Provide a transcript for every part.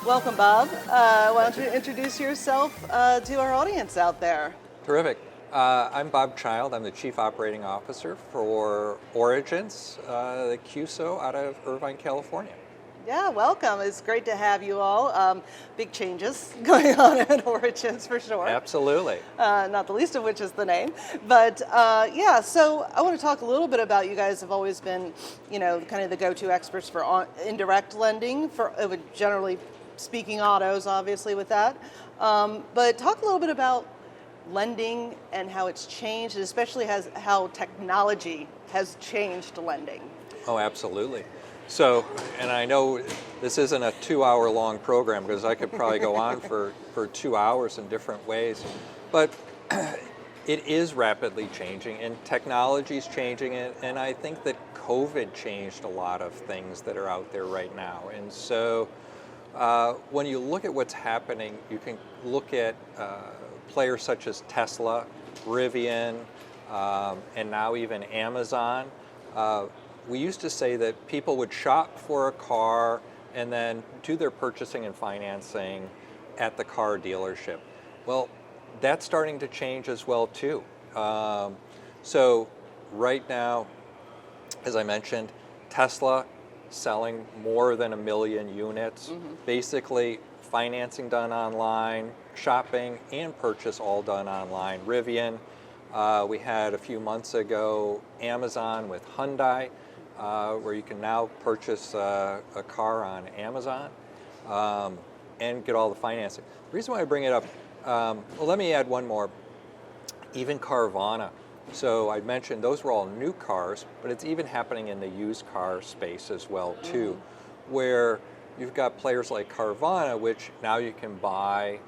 Welcome, Bob. Why don't you introduce yourself to our audience out there? Terrific. I'm Bob Child. I'm the Chief Operating Officer for Origence, the CUSO out of Irvine, California. Yeah, welcome. It's great to have you all. Big changes going on at Origence for sure. Absolutely. Not the least of which is the name. But yeah, so I want to talk a little bit about you guys have always been, kind of the go-to experts for indirect lending, for generally speaking autos, obviously with that. But talk a little bit about lending and how it's changed, and especially how technology has changed lending. Oh, absolutely. So, and I know this isn't a 2-hour long program because I could probably go on for 2 hours in different ways, but it is rapidly changing and technology is changing it, and I think that COVID changed a lot of things that are out there right now. And so when you look at what's happening, you can look at players such as Tesla, Rivian, and now even Amazon. We used to say that people would shop for a car and then do their purchasing and financing at the car dealership. Well, that's starting to change as well too. So right now, as I mentioned, Tesla selling more than 1 million units, basically financing done online, shopping and purchase all done online. Rivian, we had a few months ago Amazon with Hyundai, where you can now purchase a car on Amazon and get all the financing. The reason why I bring it up, well, let me add one more. Even Carvana. So I mentioned those were all new cars, but it's even happening in the used car space as well too, where you've got players like Carvana, which now you can buy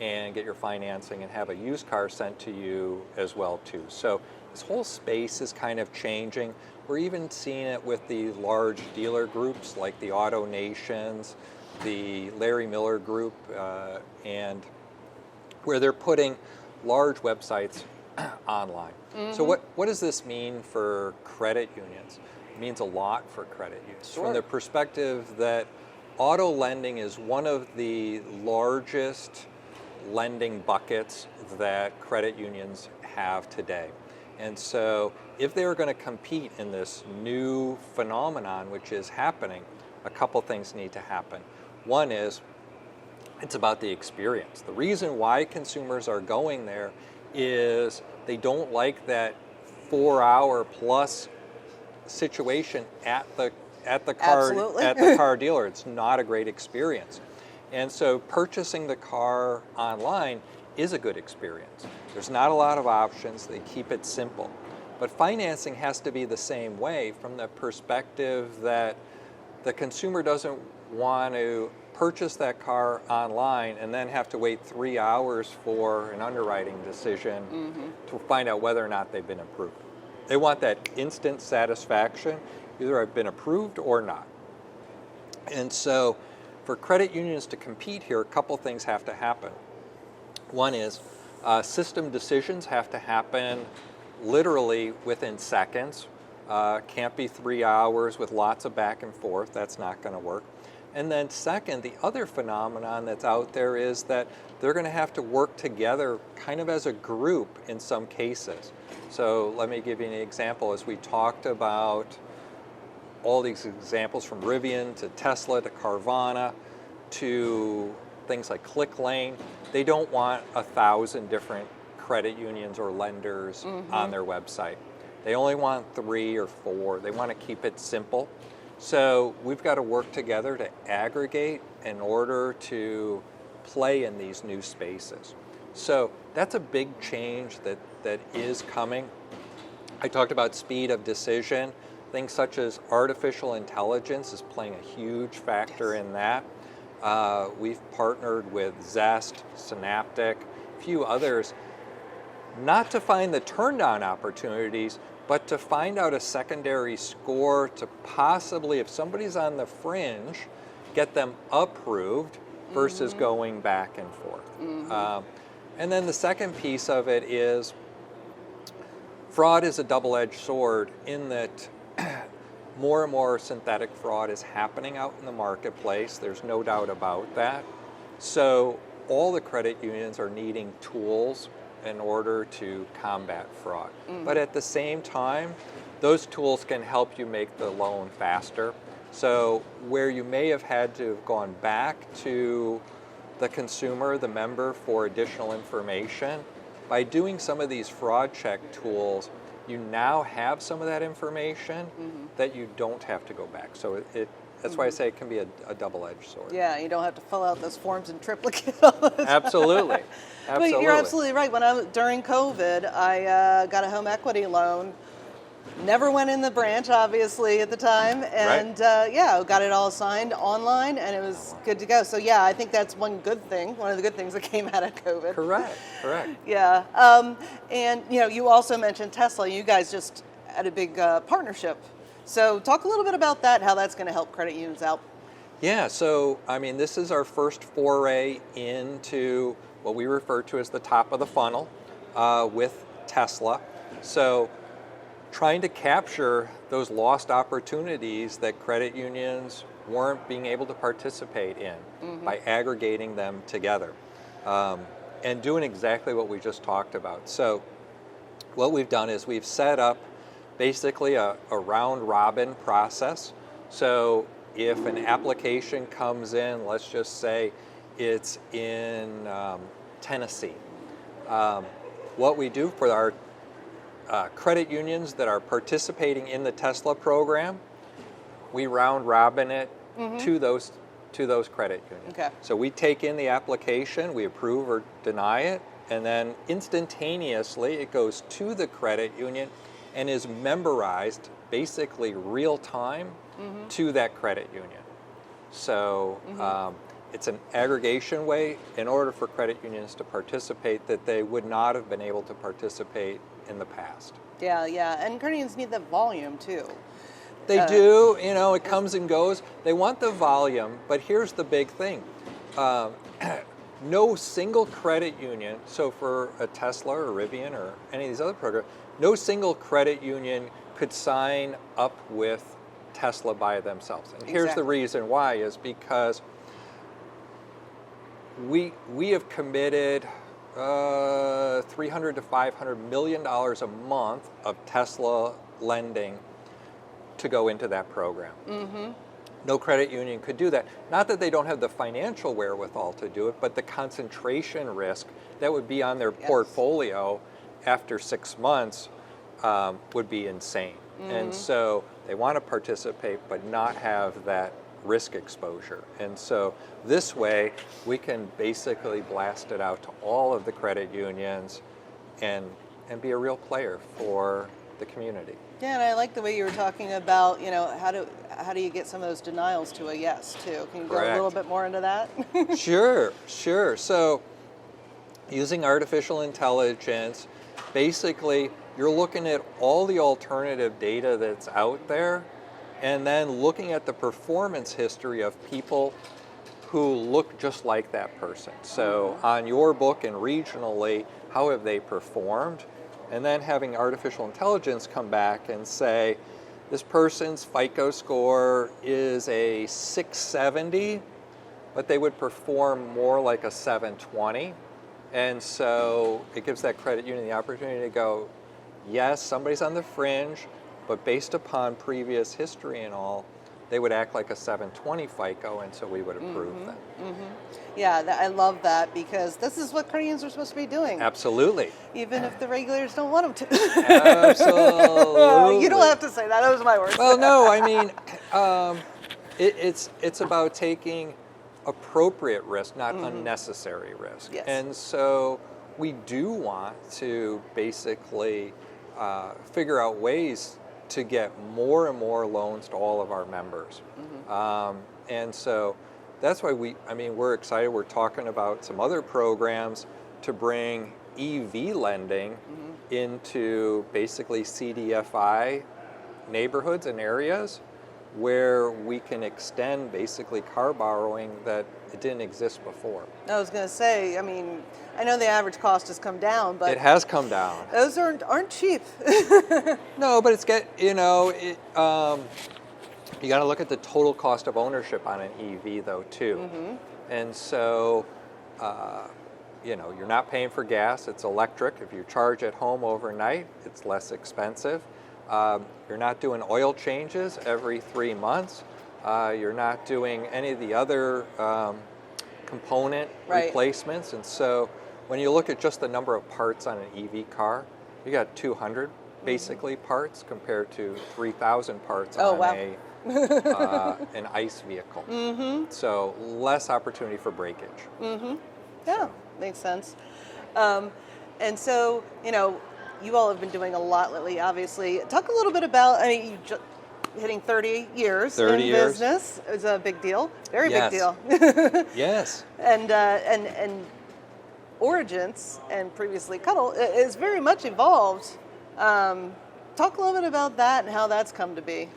and get your financing and have a used car sent to you as well too. So this whole space is kind of changing. We're even seeing it with the large dealer groups like the Auto Nations, the Larry Miller Group, and where they're putting large websites online. So what does this mean for credit unions? It means a lot for credit unions. Sure. From the perspective that auto lending is one of the largest lending buckets that credit unions have today. And so if they're going to compete in this new phenomenon, which is happening, a couple things need to happen. One is it's about the experience. The reason why consumers are going there is they don't like that 4-hour plus situation at the car dealer. It's not a great experience. And so purchasing the car online is a good experience. There's not a lot of options. They keep it simple. But financing has to be the same way from the perspective that the consumer doesn't want to purchase that car online and then have to wait 3 hours for an underwriting decision to find out whether or not they've been approved. They want that instant satisfaction, either I've been approved or not. And so for credit unions to compete here, a couple things have to happen. One is system decisions have to happen literally within seconds. Can't be 3 hours with lots of back and forth. That's not going to work. And then second, the other phenomenon that's out there is that they're going to have to work together kind of as a group in some cases. So let me give you an example. As we talked about all these examples from Rivian to Tesla to Carvana to things like ClickLane, they don't want 1,000 different credit unions or lenders on their website. They only want 3 or 4. They want to keep it simple. So we've got to work together to aggregate in order to play in these new spaces. So that's a big change that is coming. I talked about speed of decision. Things such as artificial intelligence is playing a huge factor in that. We've partnered with Zest, Synaptic, a few others, not to find the turndown opportunities, but to find out a secondary score to possibly, if somebody's on the fringe, get them approved versus going back and forth. And then the second piece of it is fraud is a double-edged sword in that more and more synthetic fraud is happening out in the marketplace. There's no doubt about that. So all the credit unions are needing tools in order to combat fraud. But at the same time, those tools can help you make the loan faster. So where you may have had to have gone back to the consumer, the member, for additional information, by doing some of these fraud check tools, you now have some of that information that you don't have to go back. So that's why I say it can be a double-edged sword. Yeah, you don't have to fill out those forms in triplicate all the time. Absolutely. Absolutely. But you're absolutely right. When during COVID, I got a home equity loan. Never went in the branch, obviously, at the time, and yeah, got it all signed online, and it was good to go. So yeah, I think that's one good thing, one of the good things that came out of COVID. Correct. Yeah, and you also mentioned Tesla. You guys just had a big partnership. So talk a little bit about that, how that's going to help credit unions out. Yeah, so I mean, this is our first foray into what we refer to as the top of the funnel with Tesla. So trying to capture those lost opportunities that credit unions weren't being able to participate in by aggregating them together and doing exactly what we just talked about. So what we've done is we've set up basically a round robin process. So if an application comes in, let's just say it's in Tennessee, what we do for our credit unions that are participating in the Tesla program, we round robin it to those credit unions. Okay. So we take in the application, we approve or deny it, and then instantaneously it goes to the credit union and is memberized basically real time to that credit union. So it's an aggregation way in order for credit unions to participate that they would not have been able to participate in the past. Yeah, and credit unions need that volume too. They do, it comes and goes. They want the volume, but here's the big thing. No single credit union, so for a Tesla or Rivian or any of these other programs, no single credit union could sign up with Tesla by themselves. And here's the reason why, is because we have committed $300 to $500 million a month of Tesla lending to go into that program. No credit union could do that. Not that they don't have the financial wherewithal to do it, but the concentration risk that would be on their portfolio after 6 months would be insane. And so they want to participate but not have that risk exposure. And so this way we can basically blast it out to all of the credit unions and be a real player for the community. Yeah, and I like the way you were talking about, how do you get some of those denials to a yes too? Can you go a little bit more into that? Sure. So using artificial intelligence, basically you're looking at all the alternative data that's out there and then looking at the performance history of people who look just like that person. So on your book and regionally, how have they performed? And then having artificial intelligence come back and say, this person's FICO score is a 670, but they would perform more like a 720. And so it gives that credit union the opportunity to go, yes, somebody's on the fringe, but based upon previous history and all, they would act like a 720 FICO, and so we would approve them. Yeah, I love that, because this is what credit unions are supposed to be doing. Absolutely. Even if the regulators don't want them to. Absolutely. You don't have to say that. Those are my words. Well, no, I mean, it's about taking appropriate risk, not unnecessary risk. Yes. And so we do want to basically figure out ways to get more and more loans to all of our members. And so that's why we're excited. We're talking about some other programs to bring EV lending into basically CDFI neighborhoods and areas where we can extend basically car borrowing that it didn't exist before. I was going to say, I know the average cost has come down, but it has come down. Those aren't cheap. No, but it's You got to look at the total cost of ownership on an EV though too. And so, you're not paying for gas, it's electric. If you charge at home overnight, it's less expensive. You're not doing oil changes every 3 months. You're not doing any of the other component replacements. And so when you look at just the number of parts on an EV car, you got 200 basically parts compared to 3,000 parts on an ICE vehicle. So less opportunity for breakage. Yeah, makes sense. And so, you all have been doing a lot lately, obviously. Talk a little bit about, you hitting 30 years in business is a big deal. Very big deal. Yes. And Origence, and previously Cuddle, is very much evolved. Talk a little bit about that and how that's come to be.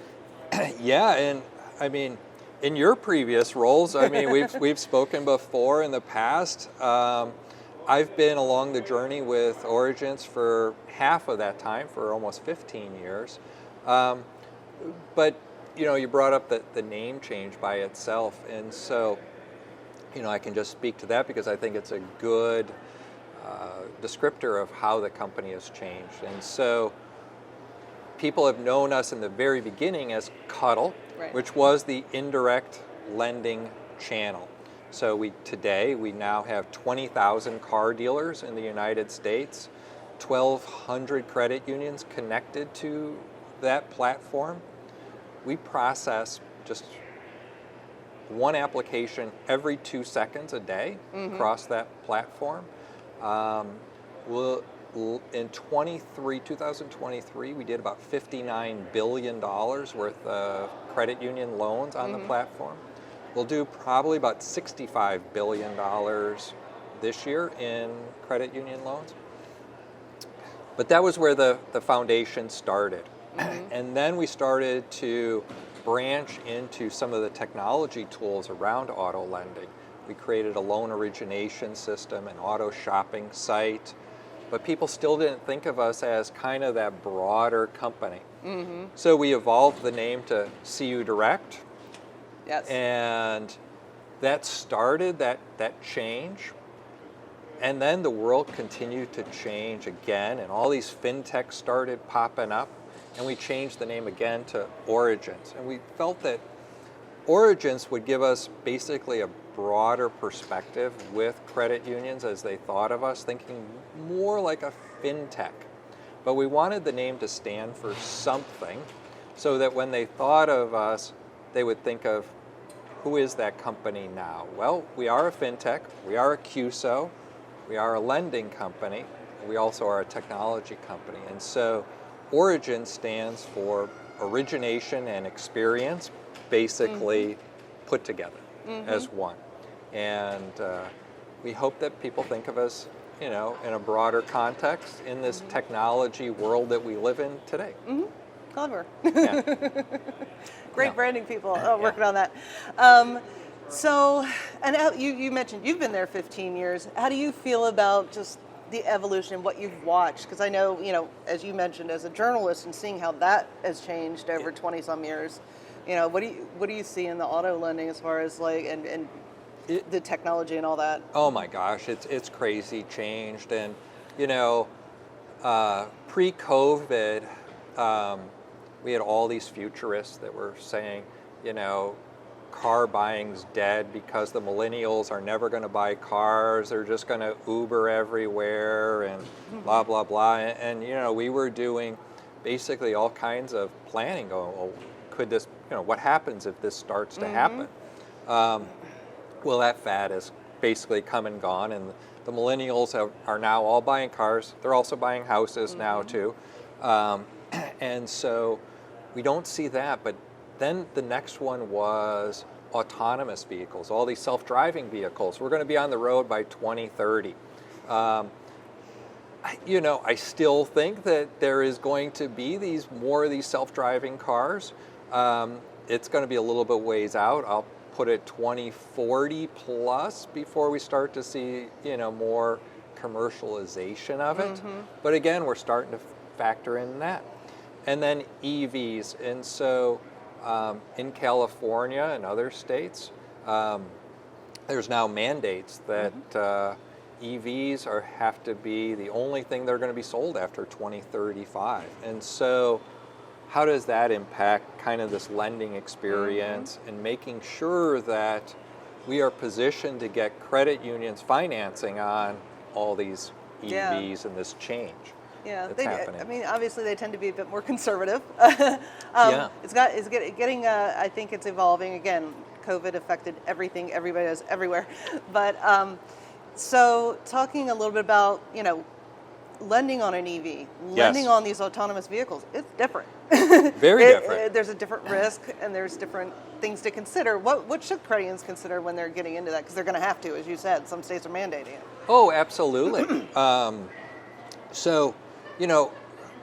Yeah, and I mean, in your previous roles, we've spoken before in the past. I've been along the journey with Origence for half of that time, for almost 15 years. But you brought up the name change by itself, and so I can just speak to that because I think it's a good descriptor of how the company has changed. And so people have known us in the very beginning as Cuddle, which was the indirect lending channel. So today we now have 20,000 car dealers in the United States, 1,200 credit unions connected to that platform. We process just one application every 2 seconds a day across that platform. In 2023, we did about $59 billion worth of credit union loans on the platform. We'll do probably about $65 billion this year in credit union loans. But that was where the foundation started. And then we started to branch into some of the technology tools around auto lending. We created a loan origination system, an auto shopping site, but people still didn't think of us as kind of that broader company. So we evolved the name to CU Direct. Yes. And that started that change. And then the world continued to change again, and all these fintechs started popping up, and we changed the name again to Origence. And we felt that Origence would give us basically a broader perspective with credit unions as they thought of us, thinking more like a fintech. But we wanted the name to stand for something so that when they thought of us, they would think of, who is that company now? Well, we are a fintech, we are a CUSO, we are a lending company, we also are a technology company. And so Origin stands for origination and experience, basically put together as one. And we hope that people think of us, in a broader context in this technology world that we live in today. Clever. Yeah. Great branding people working on that. So, and you mentioned you've been there 15 years. How do you feel about just the evolution, what you've watched? Because I know, as you mentioned, as a journalist and seeing how that has changed over 20 some years, what do you see in the auto lending as far as and the technology and all that? Oh my gosh, it's crazy changed. And pre-COVID, we had all these futurists that were saying, car buying's dead because the millennials are never going to buy cars. They're just going to Uber everywhere and blah, blah, blah. And we were doing basically all kinds of planning going, well, could this, what happens if this starts to happen? Well, that fad has basically come and gone, and the millennials are now all buying cars. They're also buying houses now too. And so we don't see that, but then the next one was autonomous vehicles, all these self-driving vehicles. We're going to be on the road by 2030. I still think that there is going to be more of these self-driving cars. It's going to be a little bit ways out. I'll put it 2040 plus before we start to see, more commercialization of it. But again, we're starting to factor in that. And then EVs. And so In California and other states, there's now mandates that EVs have to be the only thing that are going to be sold after 2035. And so how does that impact kind of this lending experience and making sure that we are positioned to get credit unions financing on all these EVs and this change that's happening? I mean, obviously they tend to be a bit more conservative. It's getting. I think it's evolving. Again, COVID affected everything. Everybody is everywhere. But so talking a little bit about lending on an EV, lending on these autonomous vehicles, it's different. Very different. There's a different risk, and there's different things to consider. What should credit unions consider when they're getting into that? Because they're going to have to, as you said, some states are mandating it. Oh, absolutely. So,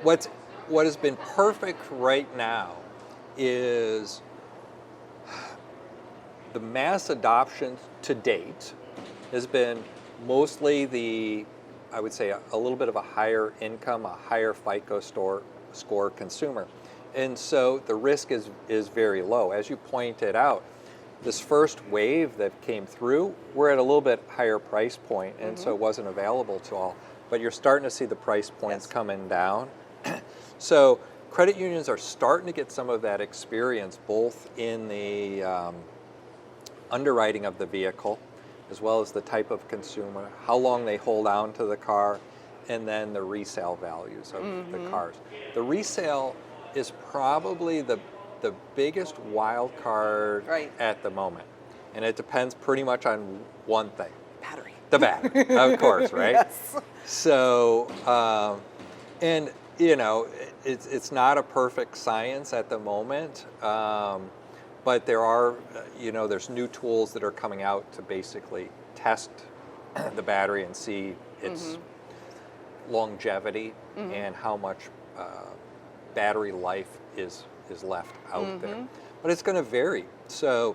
what has been perfect right now is the mass adoption to date has been mostly I would say a little bit of a higher income, a higher FICO score consumer. And so the risk is very low. As you pointed out, this first wave that came through, we're at a little bit higher price point, and so it wasn't available to all. But you're starting to see the price points coming down. So credit unions are starting to get some of that experience, both in the underwriting of the vehicle, as well as the type of consumer, how long they hold on to the car, and then the resale values of the cars. The resale is probably the biggest wild card at the moment. And it depends pretty much on one thing. Battery. The battery, of course, right? Yes. So, and it's not a perfect science at the moment, but there are, there's new tools that are coming out to basically test the battery and see its longevity and how much battery life is left out there. But it's going to vary. So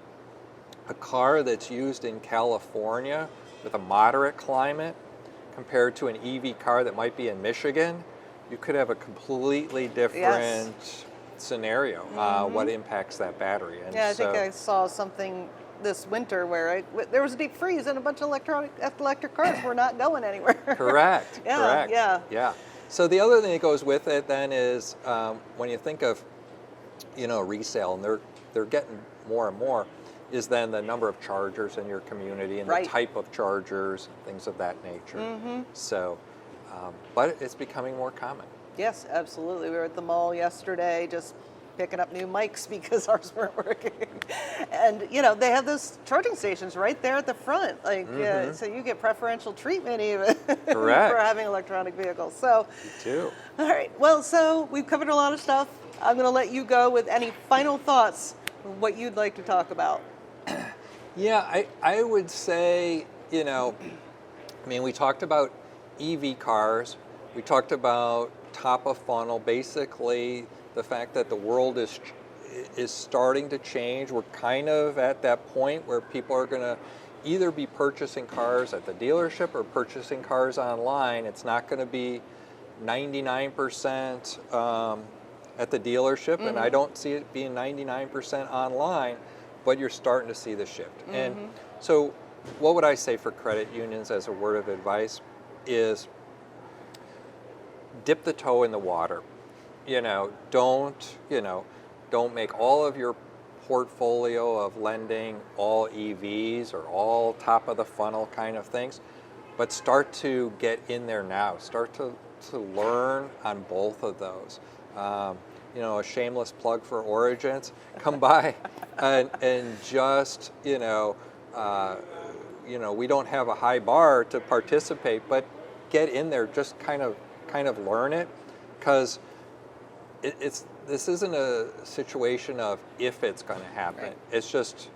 a car that's used in California with a moderate climate compared to an EV car that might be in Michigan, you could have a completely different scenario, what impacts that battery. And I think I saw something this winter where there was a deep freeze and a bunch of electric cars were not going anywhere. Correct. Yeah. So the other thing that goes with it then is when you think of, resale, and they're getting more and more, is then the number of chargers in your community and the type of chargers, things of that nature. So, but it's becoming more common. Yes, absolutely. We were at the mall yesterday just picking up new mics because ours weren't working. And, they have those charging stations right there at the front. So you get preferential treatment even for having electronic vehicles. So, you too. All right. Well, so we've covered a lot of stuff. I'm going to let you go with any final thoughts, what you'd like to talk about. Yeah, I would say, we talked about EV cars. We talked about top of funnel, basically the fact that the world is starting to change. We're kind of at that point where people are going to either be purchasing cars at the dealership or purchasing cars online. It's not going to be 99% at the dealership, and I don't see it being 99% online, but you're starting to see the shift. And so what would I say for credit unions as a word of advice is dip the toe in the water. Don't make all of your portfolio of lending all EVs or all top of the funnel kind of things, but start to get in there now. Start to learn on both of those. A shameless plug for Origence. Come by and just, we don't have a high bar to participate, but get in there, just kind of learn it, because this isn't a situation of if it's going to happen. It's just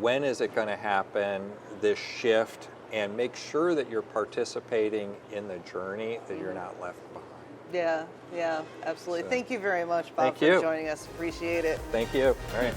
when is it going to happen, this shift, and make sure that you're participating in the journey, that you're not left behind. Yeah, absolutely. So, Thank you very much, Bob, for joining us. Appreciate it. Thank you. All right.